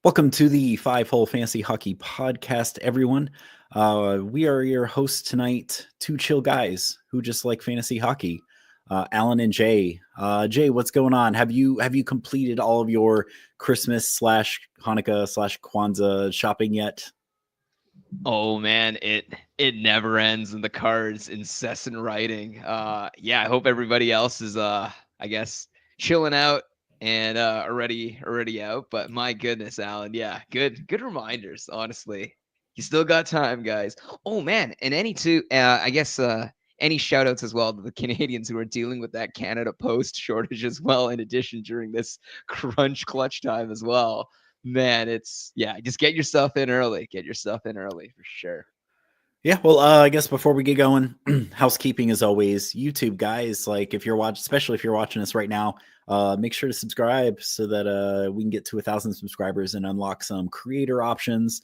Welcome to the Five Hole Fantasy Hockey Podcast, everyone. We are your hosts tonight, two chill guys who just like fantasy hockey. Alan and Jay. Jay, what's going on? Have you completed all of your Christmas slash Hanukkah slash Kwanzaa shopping yet? Oh man, it never ends in the cards, incessant writing. Yeah, I hope everybody else is I guess chilling out and already out. But my goodness, Alan, yeah, good reminders, honestly. You still got time, guys. Oh man, and any shout outs as well to the Canadians who are dealing with that Canada Post shortage as well, in addition during this crunch clutch time as well. Man, just get your stuff in early. Get your stuff in early for sure. Yeah, well, I guess before we get going, housekeeping as always. YouTube guys, like if you're watching, especially if you're watching us right now, make sure to subscribe so that we can get to 1,000 subscribers and unlock some creator options.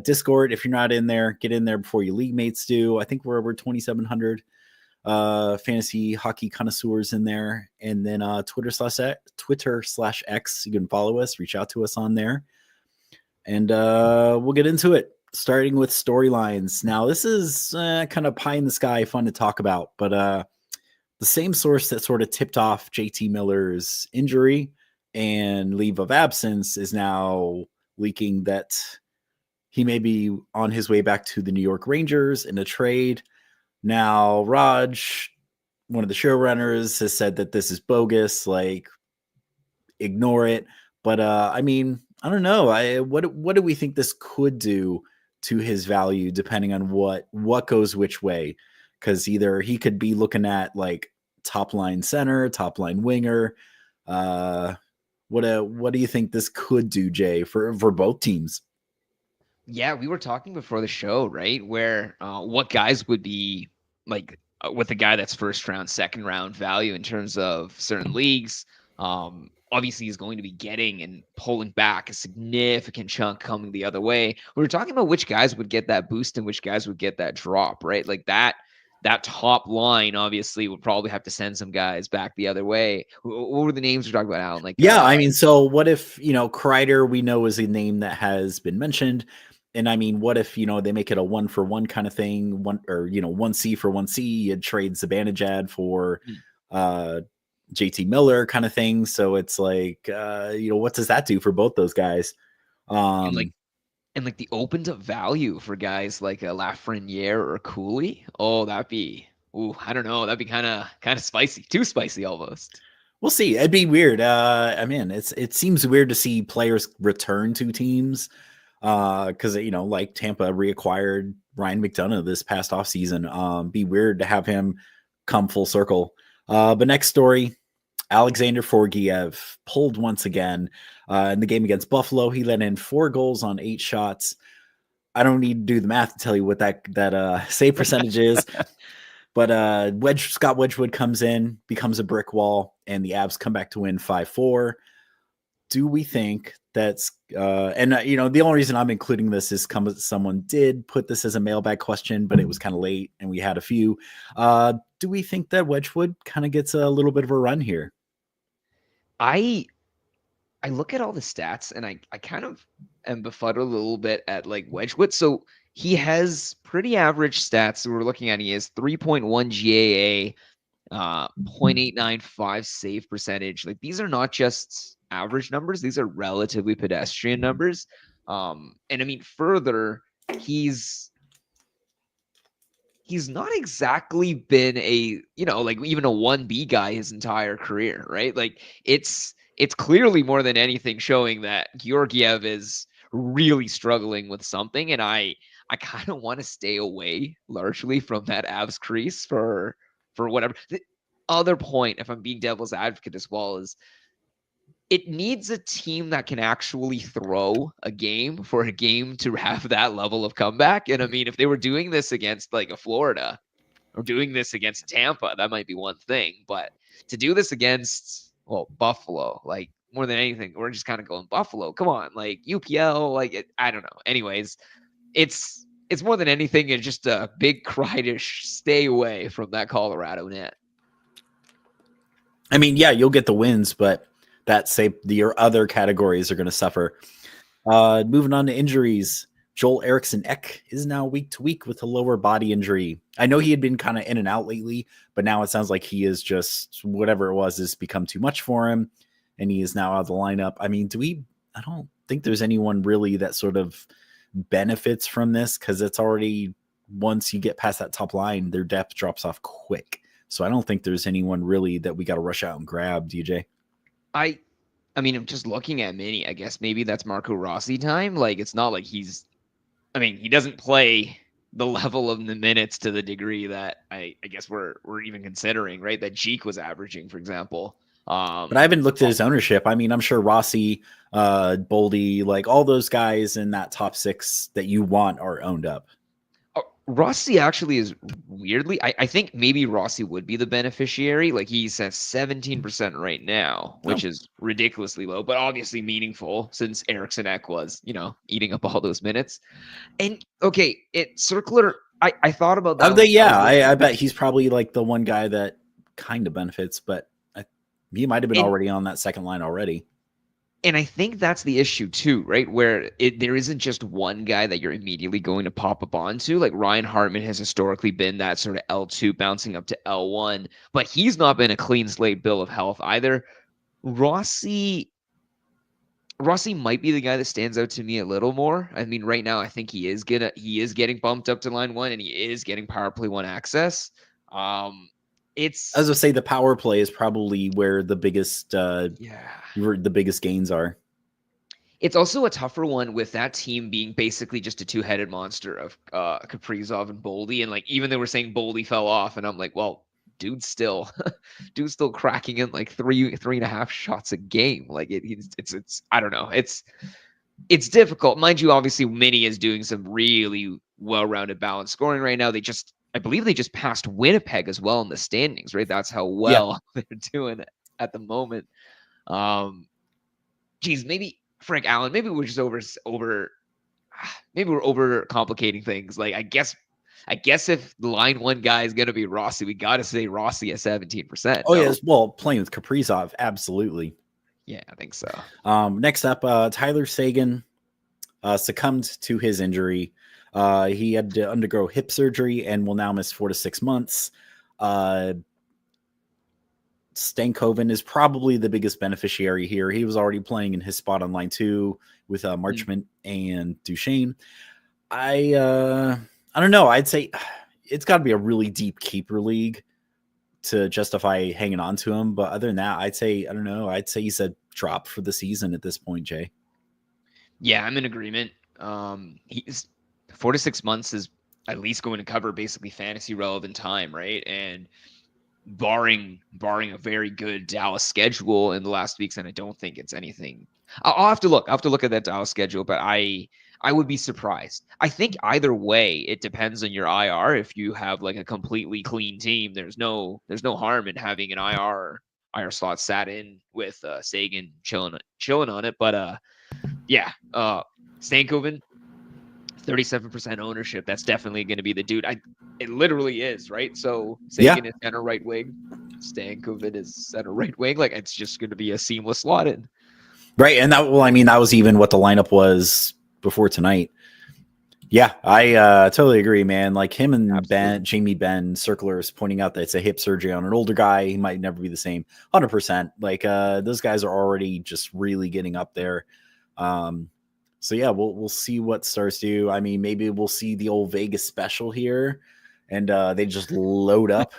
Discord, if you're not in there, get in there before your league mates do. I think we're over 2,700 fantasy hockey connoisseurs in there, and then Twitter/X. You can follow us, reach out to us on there, and we'll get into it. Starting with storylines. Now, this is kind of pie in the sky, fun to talk about, but the same source that sort of tipped off JT Miller's injury and leave of absence is now leaking that he may be on his way back to the New York Rangers in a trade. Now, Raj, one of the showrunners, has said that this is bogus, like, ignore it. But, I mean, I don't know. What do we think this could do to his value, depending on what goes which way? Because either he could be looking at like top line center, top line winger. What do you think this could do, Jay, for both teams? Yeah, we were talking before the show, right? Where what guys would be like with a guy that's first round, second round value in terms of certain leagues. Obviously, he's going to be getting and pulling back a significant chunk coming the other way. We were talking about which guys would get that boost and which guys would get that drop, right? Like that top line obviously would probably have to send some guys back the other way. What were the names we're talking about, Alan? Like, yeah, I mean, so what if, Kreider, we know, is a name that has been mentioned. And I mean, what if, they make it a 1-for-1 kind of thing, 1C for 1C, you trade Zibanejad for JT Miller kind of thing. So it's like, what does that do for both those guys? And like the opened up value for guys like a Lafreniere or Cooley. Oh, I don't know. That'd be kind of spicy, too spicy almost. We'll see. It'd be weird. I mean, it seems weird to see players return to teams because like Tampa reacquired Ryan McDonough this past offseason. Be weird to have him come full circle. But next story, Alexander Forgiev pulled once again in the game against Buffalo. He let in 4 goals on 8 shots. I don't need to do the math to tell you what that save percentage is. But Scott Wedgwood comes in, becomes a brick wall, and the Avs come back to win 5-4. Do we think that's the only reason I'm including this is someone did put this as a mailbag question, but it was kind of late and we had a few. Do we think that Wedgwood kind of gets a little bit of a run here? I look at all the stats and I kind of am befuddled a little bit at like Wedgwood. So he has pretty average stats. So we're looking at, he has 3.1 GAA, 0.895 save percentage. Like, these are not just average numbers. These are relatively pedestrian numbers. And I mean, further, he's not exactly been a, like even a 1B guy his entire career, right? Like, it's clearly more than anything showing that Georgiev is really struggling with something. And I kind of want to stay away largely from that Avs crease for whatever. The other point, if I'm being devil's advocate as well, is it needs a team that can actually throw a game for a game to have that level of comeback. And I mean, if they were doing this against like a Florida or doing this against Tampa, that might be one thing. But to do this against, Buffalo, like, more than anything, we're just kind of going Buffalo. Come on, like UPL, like I don't know. Anyways, it's more than anything, it's just a big cry to stay away from that Colorado net. I mean, yeah, you'll get the wins, but your other categories are going to suffer. Moving on to injuries. Joel Eriksson Ek is now week to week with a lower body injury. I know he had been kind of in and out lately, but now it sounds like he is just whatever it was has become too much for him, and he is now out of the lineup. I mean, I don't think there's anyone really that sort of benefits from this because it's already once you get past that top line, their depth drops off quick. So I don't think there's anyone really that we got to rush out and grab, DJ. I mean, I'm just looking at Mini. I guess maybe that's Marco Rossi time. Like, it's not like he doesn't play the level of the minutes to the degree that I guess we're even considering, right? That Jeek was averaging, for example. But I haven't looked at his ownership. I mean, I'm sure Rossi, Boldy, like all those guys in that top 6 that you want are owned up. Rossi actually is weirdly, I think maybe Rossi would be the beneficiary. Like he's at 17% right now, which is ridiculously low, but obviously meaningful since Eriksson Ek was, eating up all those minutes. And okay, Circular, I thought about that. I bet he's probably like the one guy that kind of benefits, but he might have been already on that second line already. And I think that's the issue too, right? Where there isn't just one guy that you're immediately going to pop up onto. Like Ryan Hartman has historically been that sort of L2 bouncing up to L1, but he's not been a clean slate bill of health either. Rossi might be the guy that stands out to me a little more. I mean, right now I think he is getting bumped up to line 1 and he is getting power play 1 access. As I say, the power play is probably where the biggest the biggest gains are. It's also a tougher one with that team being basically just a 2-headed monster of Kaprizov and Boldy, and like even they were saying Boldy fell off, and I'm like, well, dude's still cracking in like 3.5 shots a game. Like it's I don't know. It's difficult, mind you. Obviously, Mini is doing some really well-rounded balanced scoring right now. I believe they just passed Winnipeg as well in the standings, right? That's how well they're doing at the moment. Maybe Frank Allen, maybe we're just maybe we're over complicating things. Like I guess if the line 1 guy is going to be Rossi, we got to say Rossi at 17%. Oh, yes. Well, playing with Kaprizov, absolutely. Yeah, I think so. Next up, Tyler Seguin succumbed to his injury. He had to undergo hip surgery and will now miss 4 to 6 months. Stankoven is probably the biggest beneficiary here. He was already playing in his spot on line 2 with Marchment and Duchesne. I don't know. I'd say it's got to be a really deep keeper league to justify hanging on to him. But other than that, I'd say he's a drop for the season at this point, Jay. Yeah, I'm in agreement. He's 4 to 6 months is at least going to cover basically fantasy relevant time, right? And barring a very good Dallas schedule in the last weeks, and I don't think it's anything. I'll have to look. At that Dallas schedule, but I would be surprised. I think either way, it depends on your IR. If you have like a completely clean team, there's no harm in having an IR slot sat in with Seguin chilling on it. But Stankoven, 37% ownership. That's definitely going to be the dude. It literally is, right? So Seguin is center right wing, Stankoven is center right wing. Like it's just going to be a seamless slot in. Right, and that was even what the lineup was before tonight. Yeah, I totally agree, man. Like him and Jamie Benn, Circlers pointing out that it's a hip surgery on an older guy. He might never be the same. 100%. Like those guys are already just really getting up there. So yeah, we'll see what Stars do. I mean, maybe we'll see the old Vegas special here, and they just load up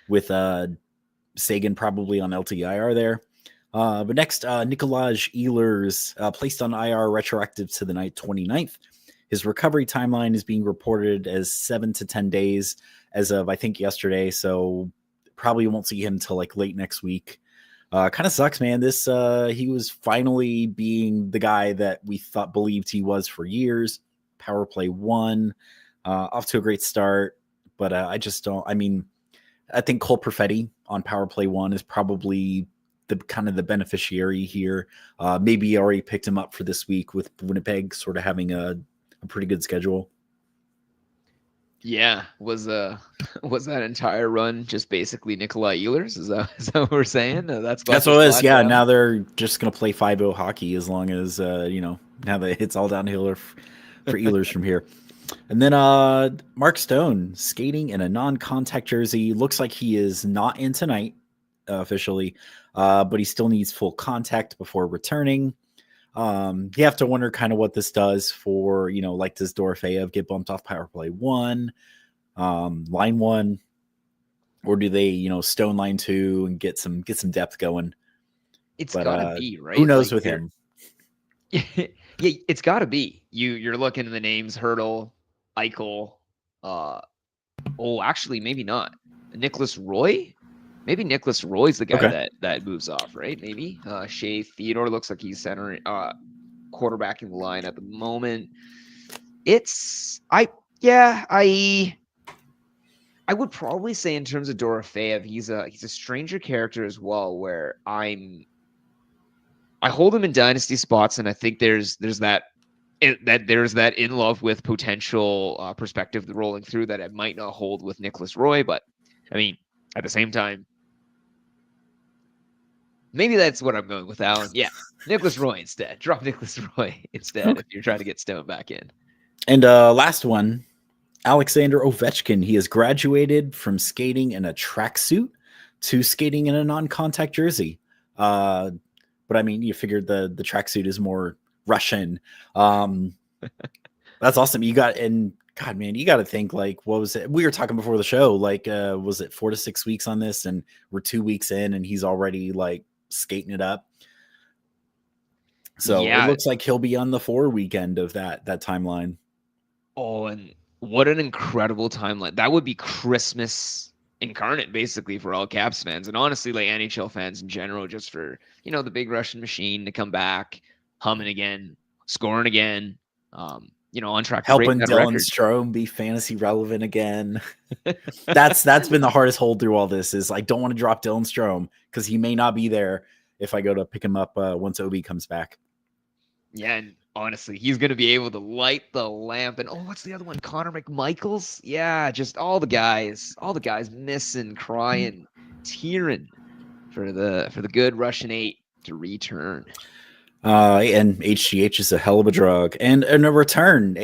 with Seguin probably on LTIR there. But next, Nikolaj Ehlers placed on IR retroactive to the night 29th. His recovery timeline is being reported as 7 to 10 days as of, I think, yesterday. So probably won't see him till like late next week. Kind of sucks, man. This he was finally being the guy that we believed he was for years. Power play 1, off to a great start, but I just don't. I mean, I think Cole Perfetti on power play 1 is probably the kind of the beneficiary here. Maybe you already picked him up for this week with Winnipeg sort of having a pretty good schedule. Yeah, was was that entire run just basically Nikolai Ehlers? Is that what we're saying? That spot That's what just it is. slotted Yeah, down. now they're just gonna play 5-0 hockey as long as now that it's all downhill for Ehlers from here. And then Mark Stone skating in a non-contact jersey. Looks like he is not in tonight officially, but he still needs full contact before returning. You have to wonder kind of what this does for, like, does Dorofeyev get bumped off power play one, line one, or do they, Stone line two and get some depth going? It's But gotta be, who right? knows Like with you're him? yeah, it's gotta be. You're looking at the names Hurdle, Eichel, uh oh, actually maybe not. Nicholas Roy? Maybe Nicholas Roy's the guy Okay. that moves off, right? Maybe. Shea Theodore looks like he's center quarterbacking the line at the moment. It's I would probably say in terms of Dorofeyev, he's a stranger character as well, where I hold him in dynasty spots, and I think there's that there's that in love with potential perspective rolling through that I might not hold with Nicholas Roy, but I mean at the same time, maybe that's what I'm going with, Alan. Yeah, Nicholas Roy instead. Drop Nicholas Roy instead Okay. if you're trying to get Stone back in. And last one, Alexander Ovechkin. He has graduated from skating in a tracksuit to skating in a non-contact jersey. But I mean, you figured the tracksuit is more Russian. That's awesome. You got, and God, man, you got to think, like, what was it? We were talking before the show, like, was it 4 to 6 weeks on this? And we're 2 weeks in, and he's already like skating it up. So it Yeah. looks like he'll be on the 4 weekend of that timeline. Oh, and what an incredible timeline. That would be Christmas incarnate, basically, for all Caps fans. And honestly, like NHL fans in general, just for, the big Russian machine to come back, humming again, scoring again, on track to break Helping that Dylan record. Strome be fantasy relevant again. That's been the hardest hold through all this. Is I don't want to drop Dylan Strome because he may not be there if I go to pick him up once Obi comes back. Yeah, and honestly, he's going to be able to light the lamp. And what's the other one? Connor McMichaels? Yeah, just all the guys missing, crying, tearing for the good Russian 8 to return. And HGH is a hell of a drug. And in a return,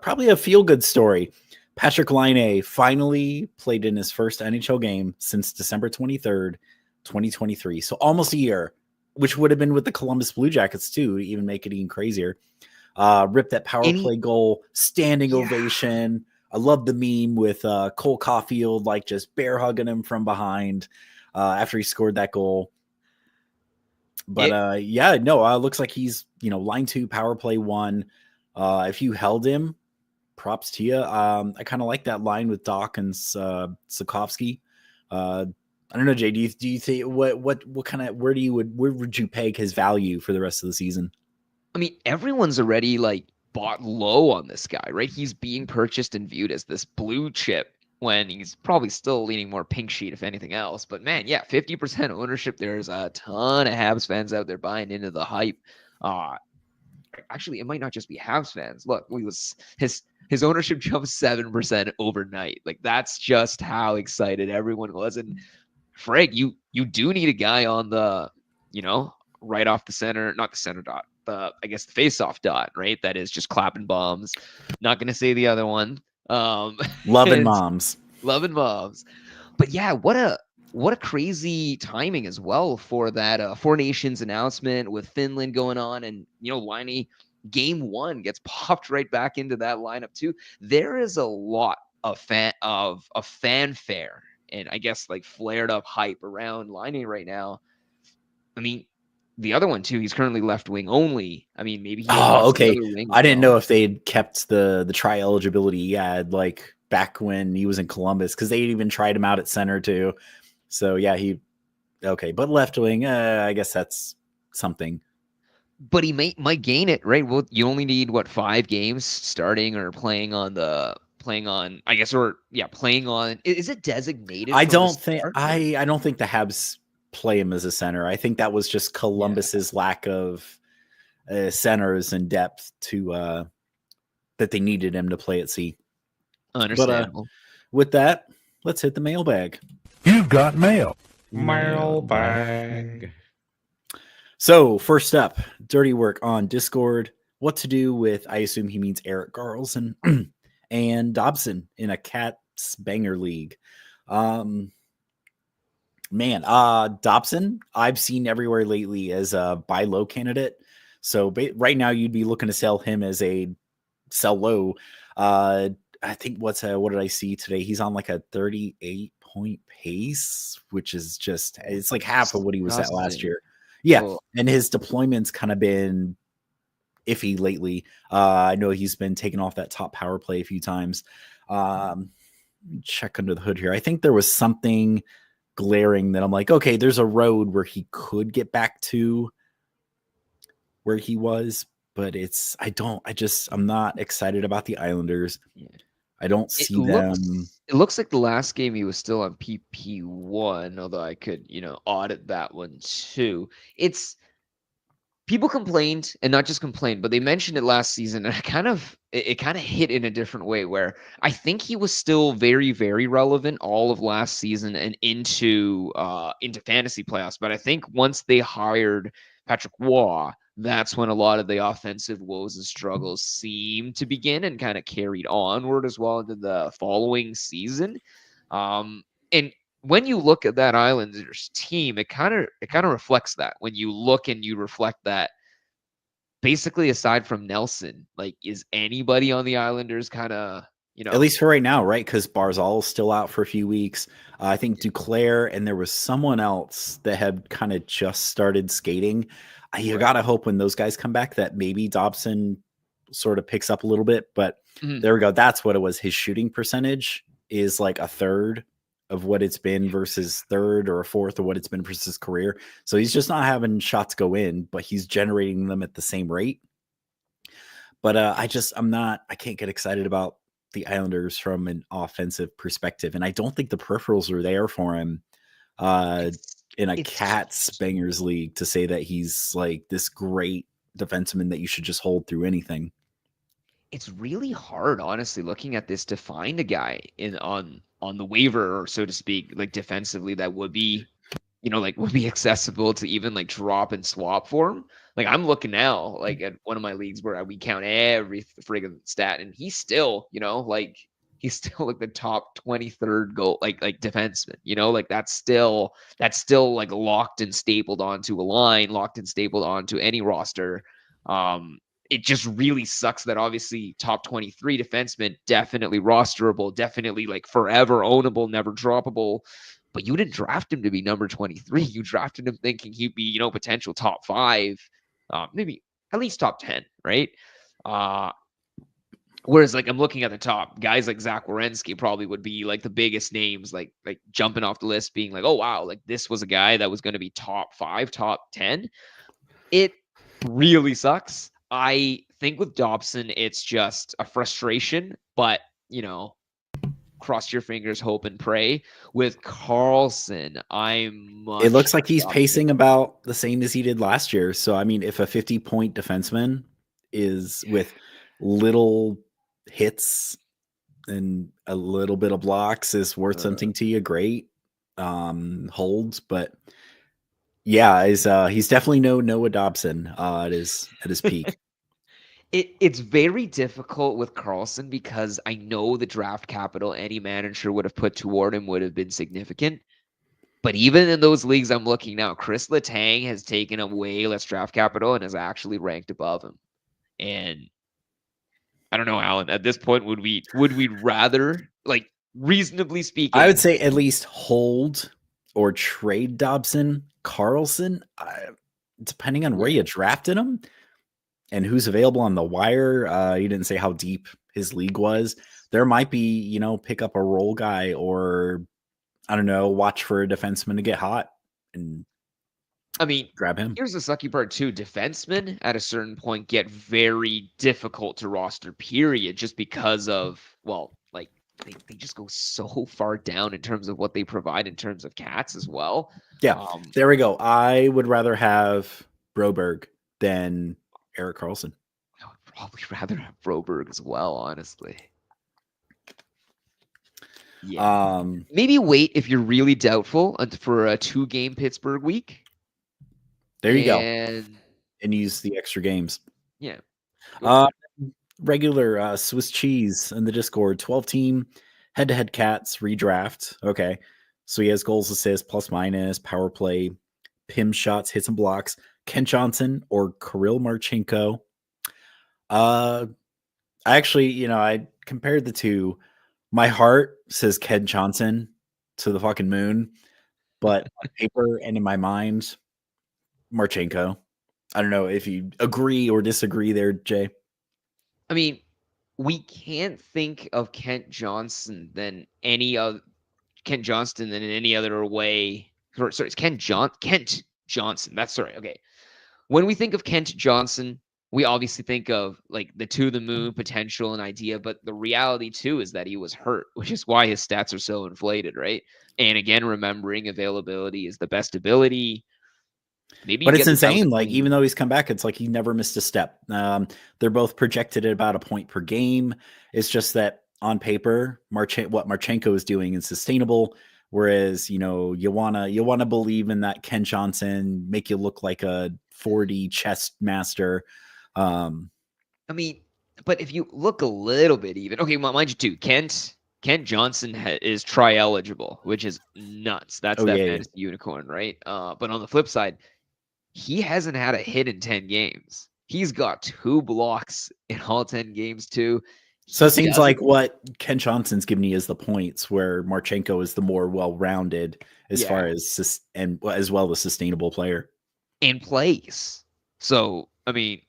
probably a feel good story. Patrick Laine finally played in his first NHL game since December 23rd, 2023. So almost a year, which would have been with the Columbus Blue Jackets too, to even make it even crazier. Ripped that power play goal, standing ovation. I love the meme with Cole Caulfield, like just bear hugging him from behind after he scored that goal. But looks like he's, line 2, power play 1. If you held him, props to you. I kind of like that line with Doc and Sikorsky. I don't know, Jay. Do you think what kind of where would you peg his value for the rest of the season? I mean, everyone's already like bought low on this guy, right? He's being purchased and viewed as this blue chip when he's probably still leaning more pink sheet, if anything else. But man, yeah, 50% ownership. There's a ton of Habs fans out there buying into the hype. Actually, it might not just be Habs fans. Look, his ownership jumped 7% overnight. Like that's just how excited everyone was. And Frig, you do need a guy on the, right off the center, not the center dot, I guess the face-off dot, right? That is just clapping bombs. Not gonna say the other one. Loving moms. Loving moms. But yeah, what a crazy timing as well for that Four Nations announcement with Finland going on, and Laine game 1 gets popped right back into that lineup too. There is a lot of fanfare and I guess like flared up hype around Laine right now. I mean, the other one too, he's currently left wing only. I mean, maybe he adopts the Okay. other wing. I didn't know if they'd kept the tri eligibility he had like back when he was in Columbus, because they even tried him out at center too. So yeah, but left wing, I guess that's something. But he might gain it, right? Well, you only need 5 games starting or playing on, I guess, playing on. Is it designated? I from the don't think start? I don't think the Habs play him as a center. I think that was just Columbus's lack of centers and depth to that they needed him to play at sea. But Understandable. with that, let's hit the mailbag. You've got mail. Mailbag. So first up, dirty work on Discord. What to do with, I assume he means Eric Carlson and Dobson in a Cats Banger League. Dobson, I've seen everywhere lately as a buy low candidate. So right now you'd be looking to sell him as a sell low. I think what did I see today? He's on like a 38-point pace, which is just, it's like half of what he was at last year. Yeah. Cool. And his deployment's kind of been iffy lately. I know he's been taken off that top power play a few times. Check under the hood here. I think there was something glaring that I'm like, okay, there's a road where he could get back to where he was, but I'm not excited about the Islanders. Yeah. I don't see them. It looks like the last game he was still on PP1, although I could, audit that one too. People complained, and not just complained, but they mentioned it last season, and it kind of hit in a different way, where I think he was still very, very relevant all of last season and into fantasy playoffs. But I think once they hired Patrick Waugh, that's when a lot of the offensive woes and struggles seemed to begin and kind of carried onward as well into the following season. And when you look at that Islanders team, it kind of reflects that. When you look and you reflect that, basically aside from Nelson, like, is anybody on the Islanders kind of, at least for right now, right? Because Barzal's still out for a few weeks. I think Duclair, and there was someone else that had kind of just started skating. You gotta hope when those guys come back that maybe Dobson sort of picks up a little bit. But there we go. That's what it was. His shooting percentage is like a third of what it's been versus third or a fourth of what it's been versus his career. So he's just not having shots go in, but he's generating them at the same rate. But I can't get excited about the Islanders from an offensive perspective. And I don't think the peripherals are there for him in a Cats Bangers league to say that he's like this great defenseman that you should just hold through anything. It's really hard, honestly, looking at this to find a guy on the waiver, or so to speak, like defensively that would be, would be accessible to even like drop and swap for him. Like, I'm looking now, like at one of my leagues where we count every friggin' stat, and he's still, he's still like the top 23rd goal, like defenseman, like that's still like locked and stapled onto a line, locked and stapled onto any roster. It just really sucks that obviously top 23 defenseman, definitely rosterable, definitely like forever ownable, never droppable. But you didn't draft him to be number 23. You drafted him thinking he'd be, potential top 5, maybe at least top 10, right? Whereas, like, I'm looking at the top guys like Zach Werenski probably would be like the biggest names, like jumping off the list, being like, oh wow, like this was a guy that was going to be top 5, top 10. It really sucks. I think with Dobson, it's just a frustration, but cross your fingers, hope and pray. With Carlson, it looks like he's pacing about the same as he did last year. So, I mean, if a 50-point defenseman is with little hits and a little bit of blocks is worth something to you, great. Holds, but yeah, he's definitely no Noah Dobson at his peak. It's very difficult with Carlson because I know the draft capital any manager would have put toward him would have been significant. But even in those leagues I'm looking now, Chris Letang has taken up way less draft capital and is actually ranked above him. And I don't know, Alan, at this point, would we rather, like, reasonably speaking, I would say at least hold or trade Dobson. Carlson, depending on where you drafted him and who's available on the wire. You didn't say how deep his league was. There might be, pick up a role guy, or I don't know, watch for a defenseman to get hot and grab him. Here's the sucky part too. Defensemen at a certain point get very difficult to roster, period, just because of, they just go so far down in terms of what they provide in terms of cats as well. Yeah, there we go. I would rather have Broberg than Eric Carlson. I would probably rather have Broberg as well, honestly. Yeah. Um, Maybe wait if you're really doubtful for a 2-game Pittsburgh week. there you go, And and use the extra games. yeah, go for Uh, it. regular Swiss cheese in the Discord, 12 team head to head cats redraft. Okay, so he has goals, assists, plus minus, power play, pim shots, hits and blocks. Kent Johnson or Kirill Marchenko. Uh, I actually, I compared the two. My heart says Kent Johnson to the fucking moon, but on paper and in my mind, Marchenko. I don't know if you agree or disagree there, Jay. I mean, we can't think of Kent Johnston than in any other way. Sorry, it's Kent Johnson. That's sorry. Okay. When we think of Kent Johnson, we obviously think of like the to the moon potential and idea, but the reality too is that he was hurt, which is why his stats are so inflated, right? And again, remembering availability is the best ability. Maybe you But it's get this out of the insane. Like, even clean. though he's come back, it's like he never missed a step. They're both projected at about a point per game. It's just that on paper, what Marchenko is doing is sustainable. Whereas, you wanna believe in that Ken Johnson, make you look like a 4D chess master. Um, I mean, but if you look a little bit even, okay, mind you too, Kent Johnson is try eligible, which is nuts. That's oh that yeah. fantasy unicorn, right? But on the flip side, he hasn't had a hit in 10 games. He's got 2 blocks in all 10 games too. So He it seems like doesn't, what Ken Johnson's giving you is the points, where Marchenko is the more well-rounded as far yeah, as and as well the sustainable player. in place. So, I mean,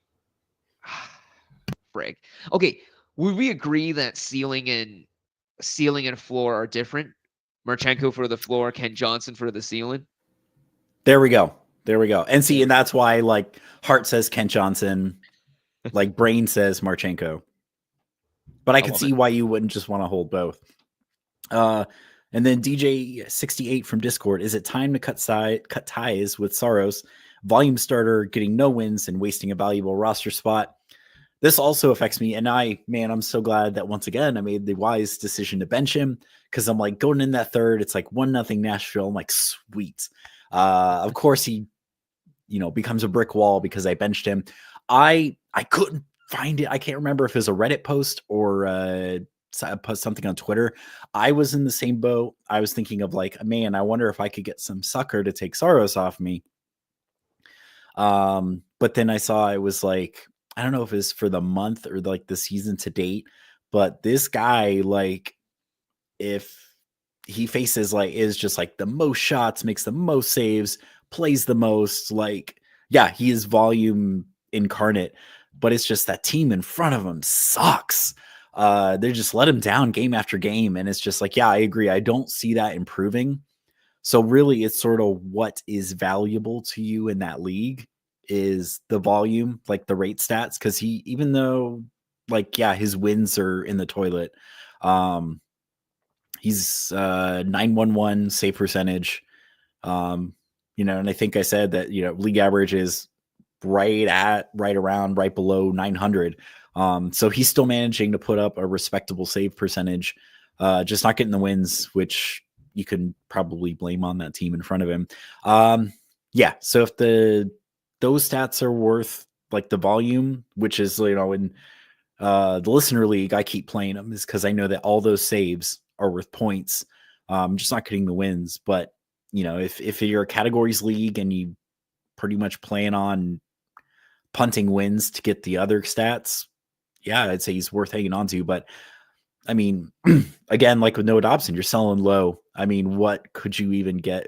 frig. Okay, would we agree that ceiling and floor are different? Marchenko for the floor, Ken Johnson for the ceiling. There we go. There we go. And see, There and we that's why like heart says Kent Johnson, like brain says Marchenko. But I I could love it. see why you wouldn't just want to hold both. Uh, and then DJ68 from Discord, is it time to cut ties with Soros? Volume starter getting no wins and wasting a valuable roster spot. This also affects me, and I'm so glad that once again I made the wise decision to bench him, because I'm like, going in that third, it's like 1-0 Nashville. I'm like, sweet. Of course he becomes a brick wall because I benched him. I couldn't find it. I can't remember if it was a Reddit post or something on Twitter. I was in the same boat. I was thinking of like, man, I wonder if I could get some sucker to take Saros off me. But then I saw it was like, I don't know if it's for the month or like the season to date, but this guy, like, if he faces like is just like the most shots, makes the most saves, plays the most, like, yeah, he is volume incarnate, but it's just that team in front of him sucks. They just let him down game after game, and it's just like, yeah, I agree. I don't see that improving. So really, it's sort of what is valuable to you in that league is the volume, like the rate stats, because he, even though, like, yeah, his wins are in the toilet. Um, he's 911 save percentage. And I think I said that league average is right around, right below 900. So he's still managing to put up a respectable save percentage, just not getting the wins, which you can probably blame on that team in front of him. Yeah. So if those stats are worth like the volume, which is, in the listener league, I keep playing them is because I know that all those saves are worth points. Just not getting the wins. But if you're a categories league and you pretty much plan on punting wins to get the other stats, yeah, I'd say he's worth hanging on to. But I mean, again, like with Noah Dobson, you're selling low. I mean, what could you even get?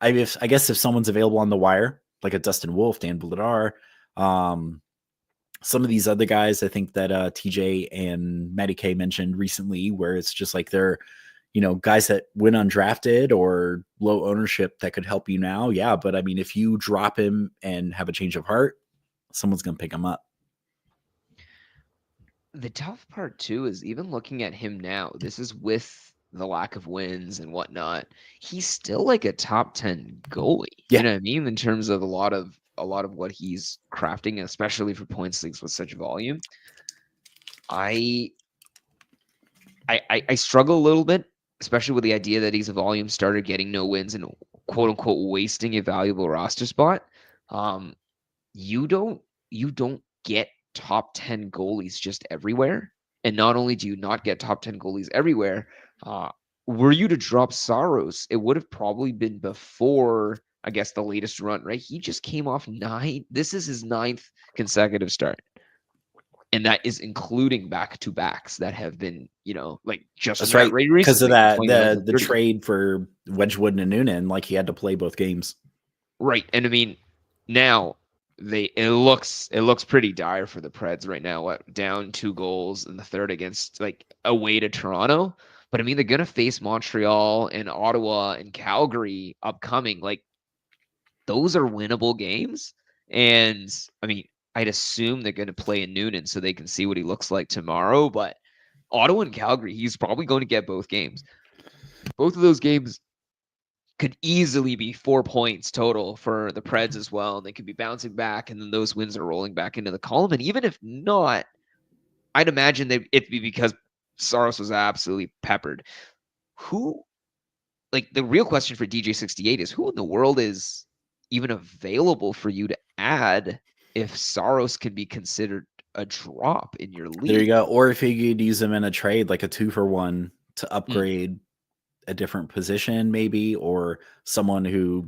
I guess if someone's available on the wire, like a Dustin Wolf, Dan Bladar, some of these other guys, I think that TJ and Matty K mentioned recently, where it's just like they're, guys that went undrafted or low ownership that could help you now. Yeah. But I mean, if you drop him and have a change of heart, someone's going to pick him up. The tough part too is even looking at him now. This is with the lack of wins and whatnot. He's still like a top 10 goalie. You Yeah. know what I mean? In terms of a lot of what he's crafting, especially for points leagues with such volume. I I struggle a little bit especially with the idea that he's a volume starter, getting no wins and quote unquote wasting a valuable roster spot. Um, you don't you don't get top 10 goalies just everywhere. And not only do you not get top 10 goalies everywhere, uh, were you to drop Saros, it would have probably been before, I guess, the latest run, right? He just came off nine. This is his ninth consecutive start. And that is including back to backs that have been, like just That's that right. right Because of recently in that, 29th the and the 30th. trade for Wedgwood and Noonan, like he had to play both games. Right. And I mean, now it looks pretty dire for the Preds right now. What, down 2 goals in the third against like away to Toronto. But I mean, they're gonna face Montreal and Ottawa and Calgary upcoming. Like those are winnable games. And I mean, I'd assume they're gonna play in Noonan so they can see what he looks like tomorrow. But Ottawa and Calgary, he's probably going to get both games. Both of those games could easily be 4 points total for the Preds as well. And they could be bouncing back, and then those wins are rolling back into the column. And even if not, I'd imagine that it'd be because Saros was absolutely peppered. Who, like, the real question for DJ68 is who in the world is even available for you to add if Saros can be considered a drop in your There you league? go. Or if you could use them in a trade, like a 2-for-1 to Mm, upgrade a different position, maybe, or someone who,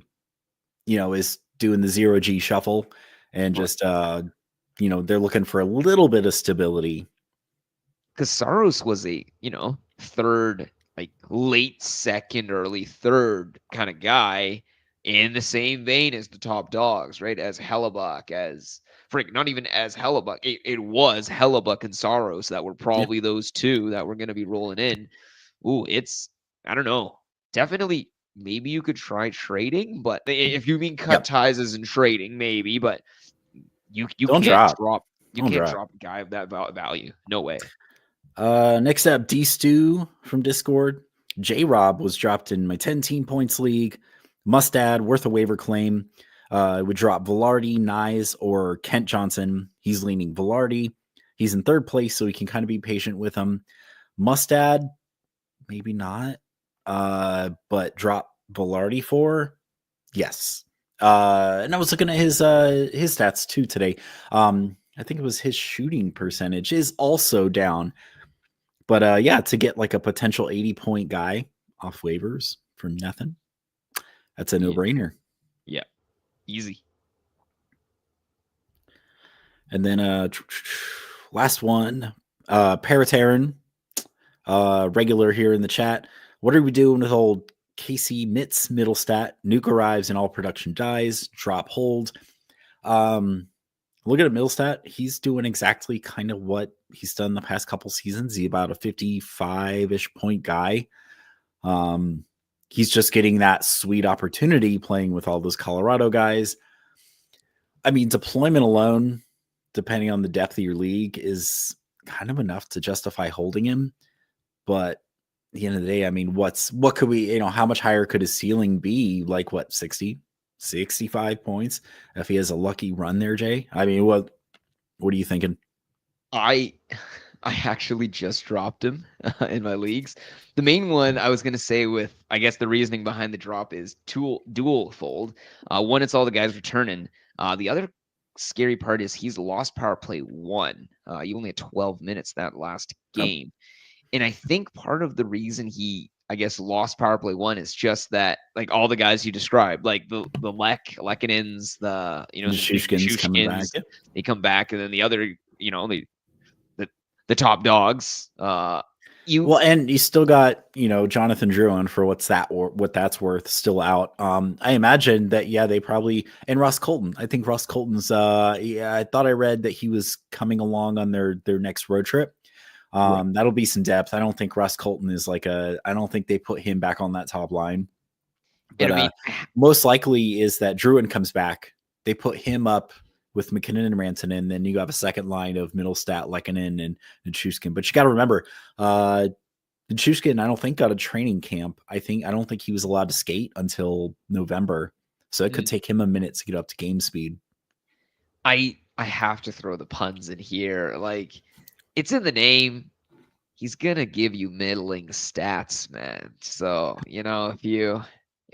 is doing the 0G shuffle and right. just, they're looking for a little bit of stability. Because Saros was a, third, like late second, early third kind of guy in the same vein as the top dogs, right? As Hellebuck, as Frick, not even as Hellebuck. It was Hellebuck and Saros that were Yeah. probably those two that were going to be rolling in. Ooh, I don't know. Definitely, maybe you could try trading, but if you mean cut Yep. ties as in trading, maybe, but you Don't can't drop. drop Don't drop. a guy of that value. No way. Next up, D Stew from Discord. J Rob was dropped in my 10 team points league. Must add, worth a waiver claim. Would drop Velarde, Nyes, or Kent Johnson. He's leaning Velarde. He's in third place, so he can kind of be patient with him. Must add, maybe not. But drop Velarde for, yes. And I was looking at his stats too today. I think it was his shooting percentage is also down. But yeah, to get like a potential 80-point guy off waivers for nothing, that's a Yeah. no-brainer. Yeah. Easy. And then last one, Parataran, regular here in the chat. What are we doing with old Casey Mitz middle stat? Nuke arrives and all production dies. Drop hold. Look at Middlestat. He's doing exactly kind of what he's done the past couple seasons. He's about a 55-ish point guy. He's just getting that sweet opportunity playing with all those Colorado guys. I mean, deployment alone, depending on the depth of your league, is kind of enough to justify holding him. But at the end of the day, I mean, what could we, how much higher could his ceiling be? Like what, 60, 65 points if he has a lucky run there, Jay? I mean, what are you thinking? I I actually just dropped him in my leagues. The main one I was gonna say with I guess the reasoning behind the drop is dual fold. One, it's all the guys returning. The other scary part is he's lost power play one. You only had 12 minutes that last Oh, game. And I think part of the reason he, I guess, lost power play one is just that, like all the guys you described, like the Lekkonens, the the Shushkins coming back. Shushkins, they come back, and then the other, the the top dogs. You Well, and you still got, Jonathan Drouin for what that's worth still out. I imagine that, yeah, they probably, and Ross Colton. I think Ross Colton's yeah, I thought I read that he was coming along on their next road trip. right, That'll be some depth. I don't think Ross Colton is I don't think they put him back on that top line. and But I mean, most likely is that Drouin comes back. They put him up with McKinnon and Rantanen, and then you have a second line of Middlestat, Lekkonen, and Chuskin. But you got to remember, Chuskin, I don't think got a training camp. I don't think he was allowed to skate until November, so it could mm, take him a minute to get up to game speed. I have to throw the puns in here. Like it's in the name. he's gonna give you middling stats, man. So, if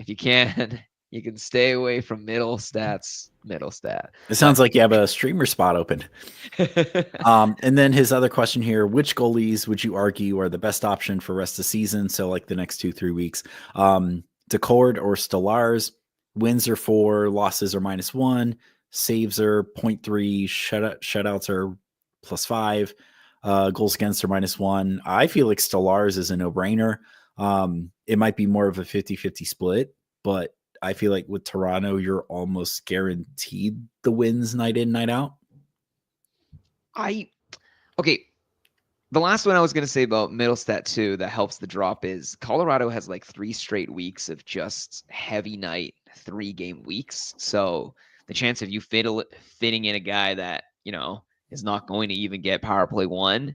you can, you can stay away from middle stats, middle stat. It But sounds like you have a streamer spot open. And then his other question here: which goalies would you argue are the best option for rest of season? So like the next 2-3 weeks, Decord or Stellars. Wins are 4, losses are -1, saves are 0.3, shutouts are +5, goals against are -1. I feel like Stellars is a no-brainer. It might be more of a 50-50 split, but I feel like with Toronto, you're almost guaranteed the wins night in, night out. Okay. The last one I was going to say about middle stat too that helps the drop is Colorado has like 3 straight weeks of just heavy night 3-game weeks. So the chance of you fitting in a guy that, is not going to even get power play 1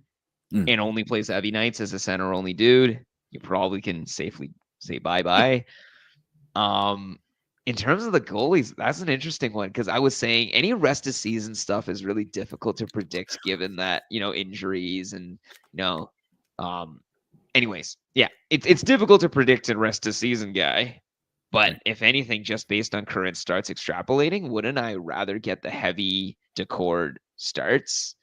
and only plays heavy nights as a center only dude, you probably can safely say bye-bye. In terms of the goalies, that's an interesting one because I was saying any rest of season stuff is really difficult to predict given that, injuries and, anyways, yeah, it's difficult to predict a rest of season guy. But if anything, just based on current starts extrapolating, wouldn't I rather get the heavy Decord starts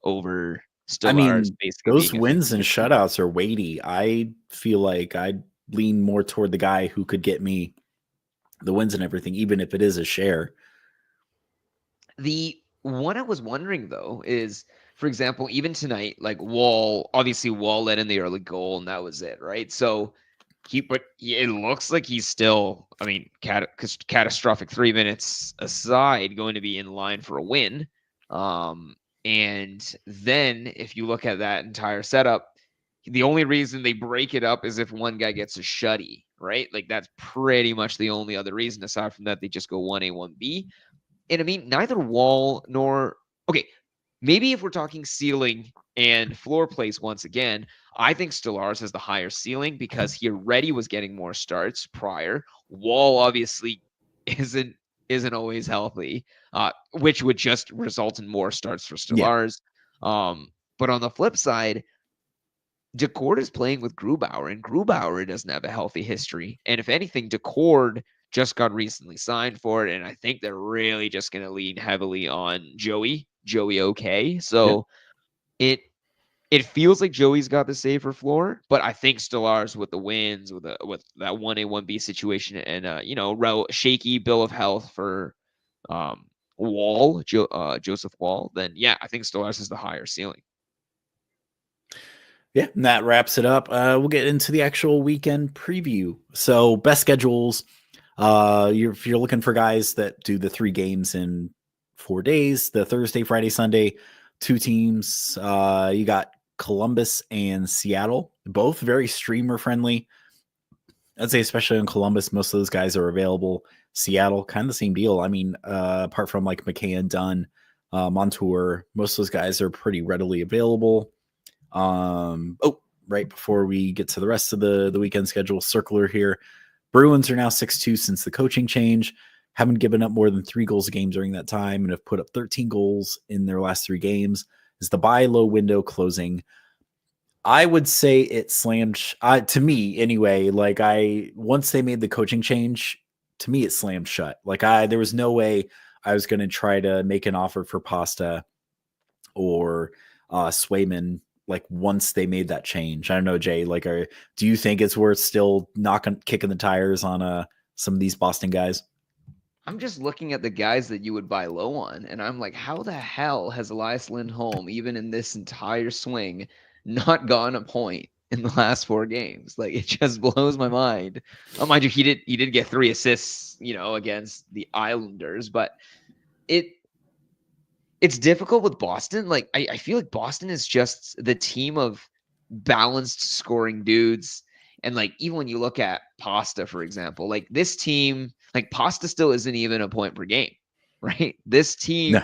over Stellars basically those being a wins and 50-50? shutouts are weighty. I feel like I'd lean more toward the guy who could get me the wins and everything, even if it is a share. The one I was wondering though is, for example, even tonight, like Wall let in the early goal, and that was it, right? So it looks like he's still, I mean, catastrophic 3 minutes aside, going to be in line for a win. And then if you look at that entire setup, the only reason they break it up is if one guy gets a shutty, right? Like that's pretty much the only other reason. Aside from that, they just go 1A, 1B. And I mean, neither Wall nor okay, maybe if we're talking ceiling and floor place once again, I think Stellars has the higher ceiling because he already was getting more starts prior. Wall obviously isn't always healthy, which would just result in more starts for Stellars. Yeah. But on the flip side, Decord is playing with Grubauer, and Grubauer doesn't have a healthy history. And if anything, Decord just got recently signed for it, and I think they're really just going to lean heavily on Joey OK. So it feels like Joey's got the safer floor, but I think Stellars with the wins, with that 1A 1B situation, and shaky bill of health for Wall, Joseph Wall, then yeah, I think Stellars has the higher ceiling. Yeah, and that wraps it up. We'll get into the actual weekend preview. So best schedules. If you're looking for guys that do the 3 games in 4 days, the Thursday, Friday, Sunday, 2 teams. You got Columbus and Seattle, both very streamer friendly. I'd say especially in Columbus, most of those guys are available. Seattle, kind of the same deal. I mean, apart from like McKay and Dunn, Montour, most of those guys are pretty readily available. Right before we get to the rest of the weekend schedule, circular here. Bruins are now 6-2 since the coaching change. Haven't given up more than 3 goals a game during that time and have put up 13 goals in their last 3 games. Is the buy low window closing? I would say it slammed to me anyway. Like once they made the coaching change, to me it slammed shut. Like there was no way I was going to try to make an offer for Pasta or Swayman. Like once they made that change, I don't know, Jay. Like, do you think it's worth still kicking the tires on some of these Boston guys? I'm just looking at the guys that you would buy low on, and I'm like, how the hell has Elias Lindholm, even in this entire swing, not gotten a point in the last 4 games? Like, it just blows my mind. Mind you, he did get 3 assists, against the Islanders, but it's difficult with Boston. Like, I feel like Boston is just the team of balanced scoring dudes. And like, even when you look at Pasta, for example, like this team, like Pasta still isn't even a point per game, right? This team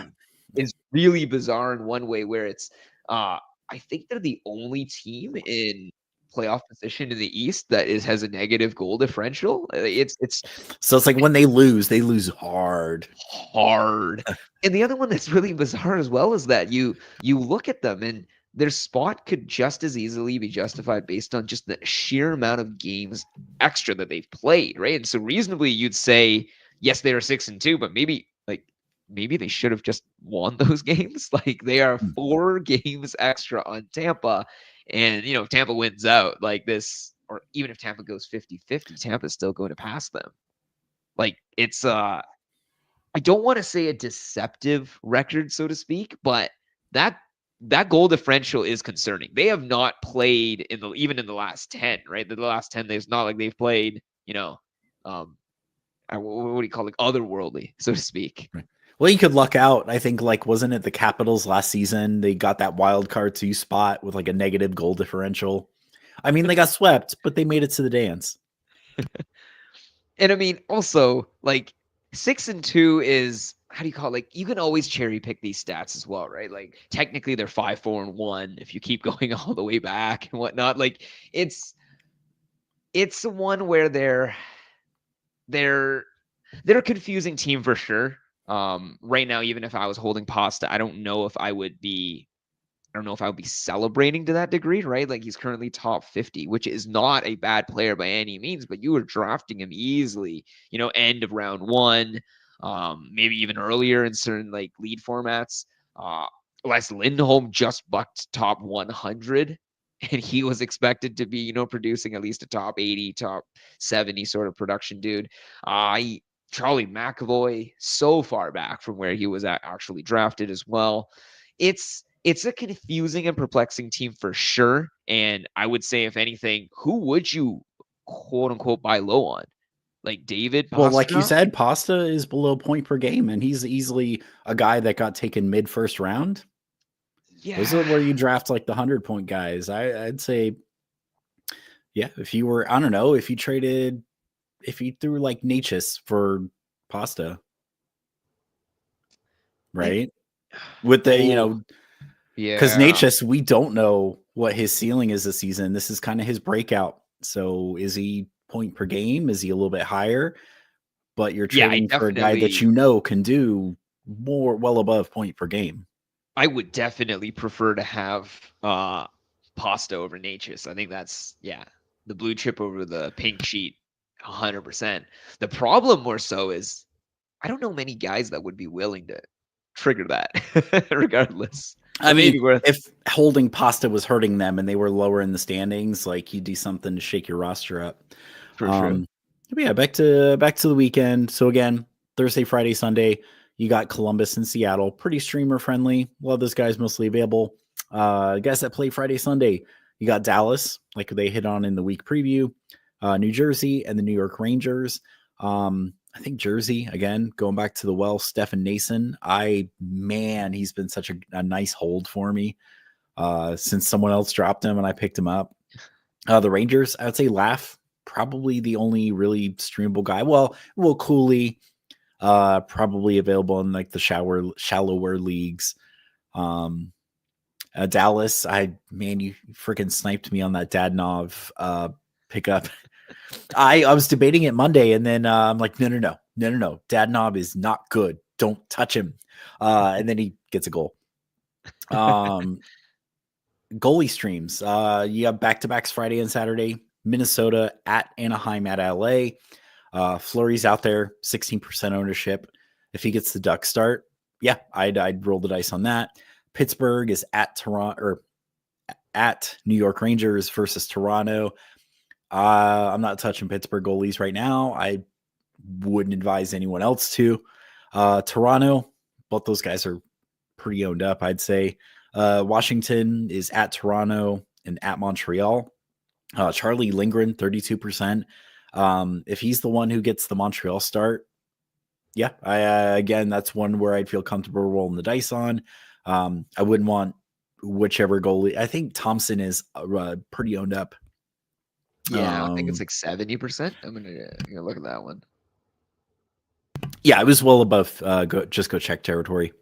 is really bizarre in one way where it's, I think they're the only team in playoff position in the East that has a negative goal differential. So it's like when they lose hard. And the other one that's really bizarre as well is that you look at them and their spot could just as easily be justified based on just the sheer amount of games extra that they've played, right? And so reasonably you'd say, yes, they are 6-2, but maybe they should have just won those games. Like they are 4 games extra on Tampa. And if Tampa wins out like this, or even if Tampa goes 50-50, Tampa's still going to pass them. Like it's I don't want to say a deceptive record, so to speak, but that goal differential is concerning. They have not played even in the last 10, right? The last 10, there's not like they've played, what do you call it, otherworldly, so to speak. Right. Well, you could luck out. I think, like, wasn't it the Capitals last season? They got that wild card 2 spot with like a negative goal differential. I mean, they got swept, but they made it to the dance. And I mean, also, like 6-2 is, how do you call it? Like you can always cherry pick these stats as well, right? Like technically they're 5-4-1 if you keep going all the way back and whatnot. Like it's one where they're a confusing team for sure. Right now, even if I was holding Pasta, I don't know if I would be celebrating to that degree, right? Like he's currently top 50, which is not a bad player by any means, but you were drafting him easily, end of round 1, maybe even earlier in certain like lead formats. Les Lindholm just bucked top 100, and he was expected to be, producing at least a top 80, top 70 sort of production dude. Charlie McAvoy, so far back from where he was actually drafted as well. It's a confusing and perplexing team for sure. And I would say, if anything, who would you quote unquote buy low on? Like David Pastrnak? Well, like you said, Pasta is below point per game, and he's easily a guy that got taken mid first round. Yeah. Those are where you draft like the 100-point guys. I'd say, yeah, if you were, I don't know, if you threw like Natchez for Pasta, right? With the, because Natchez, we don't know what his ceiling is this season. This is kind of his breakout. So is he point per game? Is he a little bit higher? But you're trading for a guy that can do more, well above point per game. I would definitely prefer to have Pasta over Natchez. I think that's, the blue chip over the pink sheet, 100%. The problem more so is I don't know many guys that would be willing to trigger that regardless. I mean, if holding Pasta was hurting them and they were lower in the standings, like you do something to shake your roster up. For sure. But yeah, back to the weekend. So again, Thursday, Friday, Sunday, you got Columbus and Seattle. Pretty streamer friendly. A lot of those guys mostly available. Guys that play Friday, Sunday, you got Dallas, like they hit on in the week preview, New Jersey, and the New York Rangers. I think Jersey, again, going back to the well, Stefan Nason. He's been such a nice hold for me since someone else dropped him and I picked him up. The Rangers, I would say Laugh, probably the only really streamable guy. Well, Cooley, probably available in like the shallower leagues. Dallas, you freaking sniped me on that Dadonov pickup. I was debating it Monday, and then I'm like, no. Dadonov is not good. Don't touch him. And then he gets a goal. Goalie streams. You have back-to-backs Friday and Saturday. Minnesota at Anaheim at LA. Fleury's out there, 16% ownership. If he gets the Duck start, yeah, I'd roll the dice on that. Pittsburgh is at Toronto, or at New York Rangers versus Toronto. I'm not touching Pittsburgh goalies right now. I wouldn't advise anyone else to. Toronto, both those guys are pretty owned up, I'd say. Washington is at Toronto and at Montreal. Charlie Lindgren, 32%. If he's the one who gets the Montreal start, yeah, again, that's one where I'd feel comfortable rolling the dice on. I wouldn't want whichever goalie. I think Thompson is pretty owned up. Yeah, I think it's like 70%. I'm gonna look at that one. Yeah, it was well above. Go check territory.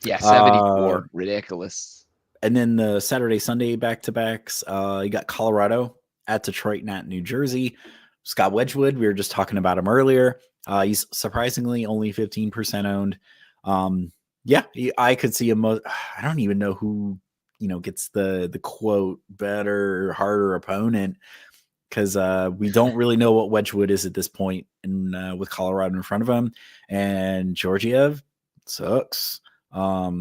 Yeah, 74. Ridiculous. And then the Saturday, Sunday back-to-backs. You got Colorado at Detroit and at New Jersey. Scott Wedgwood, we were just talking about him earlier. He's surprisingly only 15% owned. Yeah, I could see him. I don't even know who gets the quote better, harder opponent, because we don't really know what Wedgwood is at this point, and with Colorado in front of him, and Georgiev sucks. But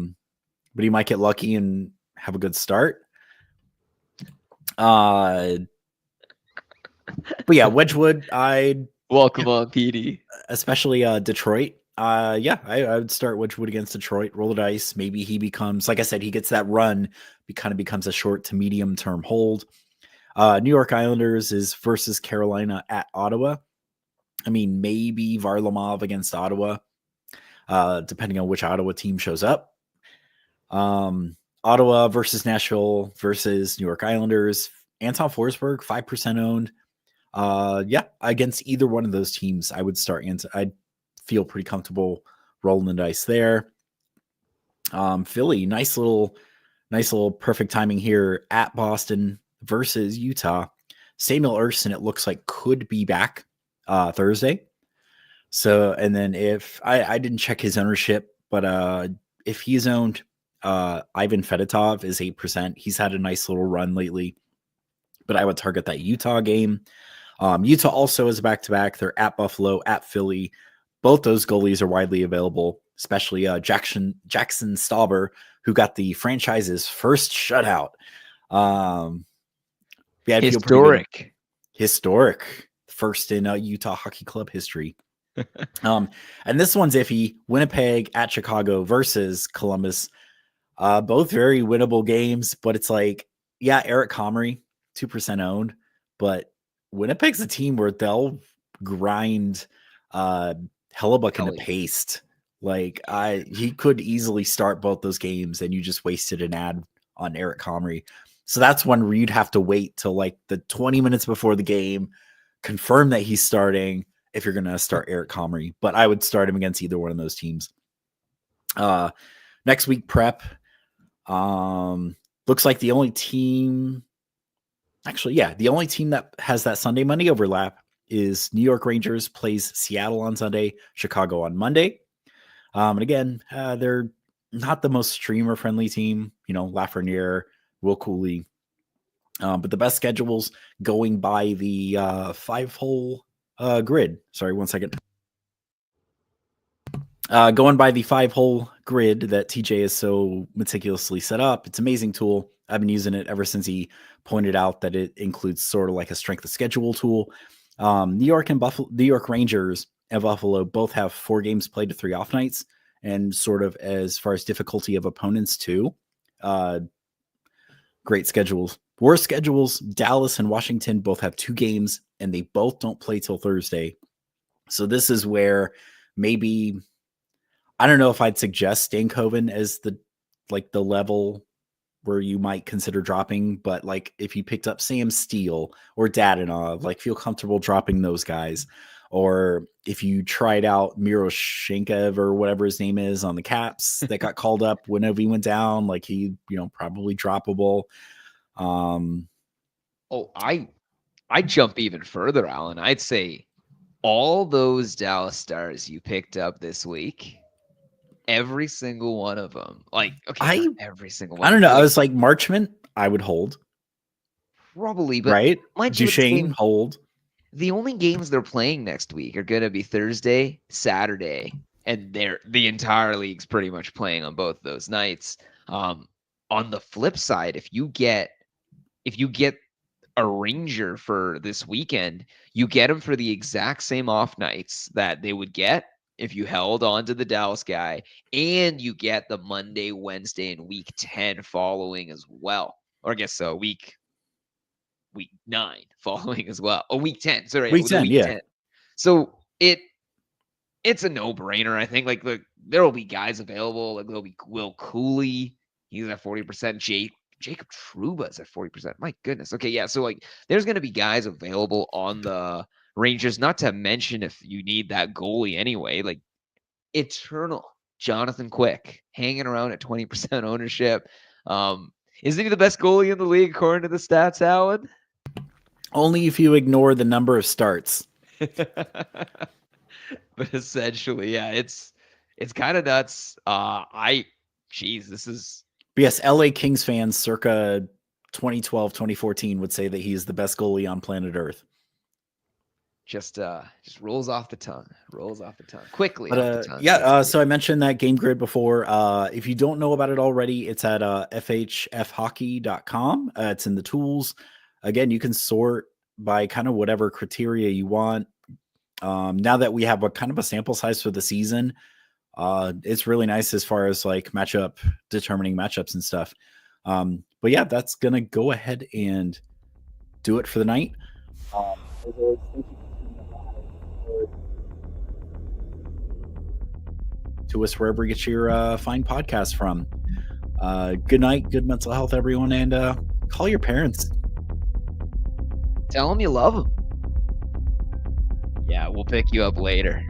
he might get lucky and have a good start. But yeah, Wedgwood, Welcome on, PD. especially Detroit. Yeah, I would start Wedgwood against Detroit. Roll the dice. Maybe he becomes, like I said, he gets that run. He kind of becomes a short to medium term hold. New York Islanders is versus Carolina at Ottawa. I mean, maybe Varlamov against Ottawa, depending on which Ottawa team shows up. Ottawa versus Nashville versus New York Islanders. Anton Forsberg, 5% owned. Yeah, against either one of those teams, I would start. I'd feel pretty comfortable rolling the dice there. Philly, nice little perfect timing here at Boston versus Utah. Samuel Ersson, it looks like, could be back Thursday. So, and then if I didn't check his ownership, but if he's owned, Ivan Fedotov is 8%. He's had a nice little run lately, but I would target that Utah game. Utah also is back-to-back. They're at Buffalo, at Philly. Both those goalies are widely available, especially Jackson Stauber, who got the franchise's first shutout. Yeah, historic first in Utah Hockey Club history. And this one's iffy. Winnipeg at Chicago versus Columbus. Both very winnable games, but it's like, yeah, Eric Comrie, 2% owned, but Winnipeg's a team where they'll grind Hellebuck into paste. Like he could easily start both those games, and you just wasted an ad on Eric Comrie. So that's one where you'd have to wait till like the 20 minutes before the game, confirm that he's starting if you're going to start Eric Comrie. But I would start him against either one of those teams. Next week prep. Looks like the only team that has that Sunday Monday overlap is New York Rangers plays Seattle on Sunday, Chicago on Monday. And again, they're not the most streamer friendly team, Lafreniere, Will Cooley. But the best schedules going by the 5-hole grid. Sorry, 1 second. Going by the 5-hole grid that TJ is so meticulously set up. It's an amazing tool. I've been using it ever since he pointed out that it includes sort of like a strength of schedule tool. New York Rangers and Buffalo both have 4 games played to 3 off nights, and sort of as far as difficulty of opponents too. Great schedules. Worst schedules, Dallas and Washington both have 2 games, and they both don't play till Thursday. So this is where maybe, I don't know if I'd suggest Stankoven as the level where you might consider dropping, but like if you picked up Sam Steele or Dadonov, like feel comfortable dropping those guys. Or if you tried out Miroshnikov or whatever his name is on the Caps that got called up whenever he went down, like he, probably droppable. I jump even further, Alan. I'd say all those Dallas Stars you picked up this week, every single one of them. Like, okay, not every single one. I don't know. I was like Marchment, I would hold. Probably, but right? Duchesne, hold. The only games they're playing next week are going to be Thursday, Saturday, and the entire league's pretty much playing on both those nights. On the flip side, if you get a Ranger for this weekend, you get them for the exact same off nights that they would get if you held on to the Dallas guy, and you get the Monday, Wednesday, and week 10 following as well. Or I guess so, week 9 following as well. Oh, week 10. Sorry, week 10, yeah. 10. So it's a no-brainer, I think. Like, there will be guys available. Like, there'll be Will Cooley. He's at 40%. Jacob Trouba's at 40%. My goodness. Okay, yeah. So, like, there's going to be guys available on the Rangers, not to mention if you need that goalie anyway. Like, eternal Jonathan Quick hanging around at 20% ownership. Isn't he the best goalie in the league according to the stats, Alan? Only if you ignore the number of starts. But essentially, yeah, it's kind of nuts. This is But yes, LA Kings fans circa 2012, 2014 would say that he is the best goalie on planet Earth. Just rolls off the tongue. Quickly But off the tongue. yeah, so I mentioned that game grid before. If you don't know about it already, it's at FHFhockey.com. It's in the tools. Again, you can sort by kind of whatever criteria you want. Now that we have a kind of a sample size for the season, it's really nice as far as like determining matchups and stuff. But yeah, that's gonna go ahead and do it for the night. To us wherever you get your fine podcast from. Good night, good mental health, everyone, and call your parents. Tell them you love them. Yeah, we'll pick you up later.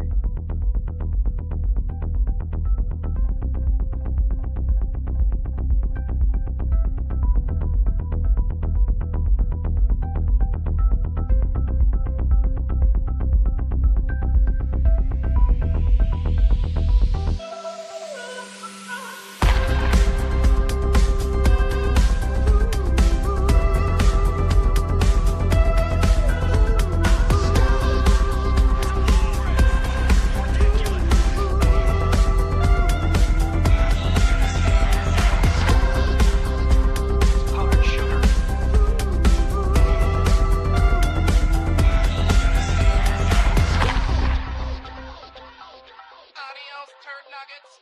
Turd nuggets.